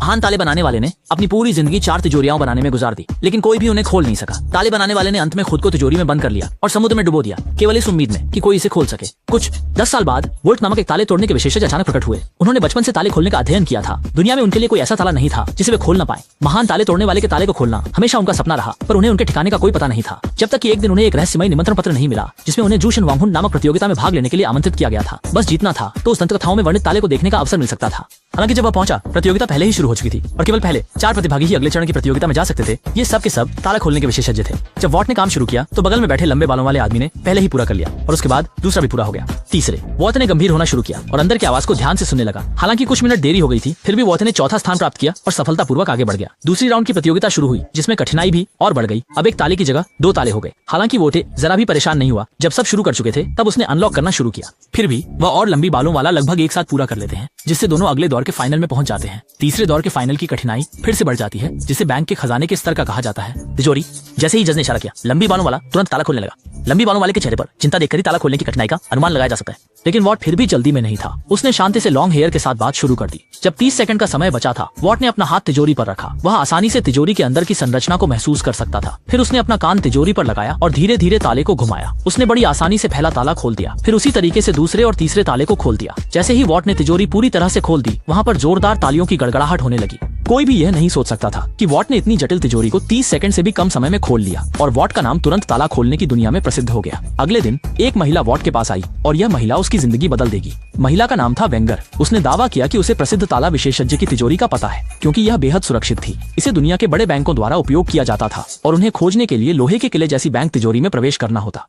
महान ताले बनाने वाले ने अपनी पूरी जिंदगी 4 तिजोरियां बनाने में गुजार दी, लेकिन कोई भी उन्हें खोल नहीं सका। ताले बनाने वाले ने अंत में खुद को तिजोरी में बंद कर लिया और समुद्र में डुबो दिया, केवल इस उम्मीद में कि कोई इसे खोल सके। कुछ 10 साल बाद वोल्ट नामक एक ताले तोड़ने के विशेषज्ञ अचानक प्रकट हुए। उन्होंने बचपन से ताले खोलने का अध्ययन किया था। दुनिया में उनके लिए कोई ऐसा ताला नहीं था जिसे वे खोल न पाए। महान ताले तोड़ने वाले के ताले को खोलना हमेशा उनका सपना रहा, पर उन्हें उनके ठिकाने का कोई पता नहीं था, जब तक कि एक दिन उन्हें एक रहस्यमय निमंत्रण पत्र नहीं मिला, जिसमें उन्हें जूशन वांगहुन नामक प्रतियोगिता में भाग लेने के लिए आमंत्रित किया गया था। बस जीतना था तो उस दंतकथाओं में वर्णित ताले को देखने का अवसर मिल सकता था। हालांकि जब वह पहुंचा, प्रतियोगिता पहले ही शुरू हो चुकी थी और केवल पहले 4 प्रतिभागी ही अगले चरण की प्रतियोगिता में जा सकते थे। ये सब के सब ताला खोलने के विशेषज्ञ थे। जब वॉट ने काम शुरू किया तो बगल में बैठे लंबे बालों वाले आदमी ने पहले ही पूरा कर लिया और उसके बाद दूसरा भी पूरा हो गया। तीसरे, वॉट ने गंभीर होना शुरू किया और अंदर की आवाज को ध्यान से सुनने लगा। हालांकि कुछ मिनट देरी हो गई थी, फिर भी वॉट ने चौथा स्थान प्राप्त किया और सफलतापूर्वक आगे बढ़ गया। दूसरी राउंड की प्रतियोगिता शुरू हुई, जिसमें कठिनाई भी और बढ़ गई। अब एक ताले की जगह 2 ताले हो गए। हालांकि वोटे जरा भी परेशान नहीं हुआ। जब सब शुरू कर चुके थे तब उसने अनलॉक करना शुरू किया। फिर भी वह और लंबी बालों वाला लगभग एक साथ पूरा कर लेते हैं, जिससे दोनों अगले दौर के फाइनल में पहुंच जाते हैं। तीसरे दौर के फाइनल की कठिनाई फिर से बढ़ जाती है, जिसे बैंक के खजाने के स्तर का कहा जाता है। तिजोरी, जैसे ही जज ने इशारा किया, लंबी बालों वाला तुरंत ताला खोलने लगा। लंबी बालों वाले के चेहरे पर चिंता देखकर ही ताला खोलने की कठिनाई का अनुमान लगाया जा सकता है, लेकिन वॉट फिर भी जल्दी में नहीं था। उसने शांति से लॉन्ग हेयर के साथ बात शुरू कर दी। जब 30 सेकंड का समय बचा था, वॉट ने अपना हाथ तिजोरी पर रखा। वह आसानी से तिजोरी के अंदर की संरचना को महसूस कर सकता था। फिर उसने अपना कान तिजोरी पर लगाया और धीरे धीरे ताले को घुमाया। उसने बड़ी आसानी से पहला ताला खोल दिया, फिर उसी तरीके से दूसरे और तीसरे ताले को खोल दिया। जैसे ही वॉट ने तिजोरी पूरी तरह से खोल दी, वहाँ पर जोरदार तालियों की गड़गड़ाहट होने लगी। कोई भी यह नहीं सोच सकता था कि वॉट ने इतनी जटिल तिजोरी को 30 सेकंड से भी कम समय में खोल लिया और वॉट का नाम तुरंत ताला खोलने की दुनिया में प्रसिद्ध हो गया। अगले दिन एक महिला वॉट के पास आई और यह महिला उसकी जिंदगी बदल देगी। महिला का नाम था वेंगर। उसने दावा किया कि उसे प्रसिद्ध ताला विशेषज्ञ की तिजोरी का पता है, क्योंकि यह बेहद सुरक्षित थी। इसे दुनिया के बड़े बैंकों द्वारा उपयोग किया जाता था और उन्हें खोजने के लिए लोहे के किले जैसी बैंक तिजोरी में प्रवेश करना होता।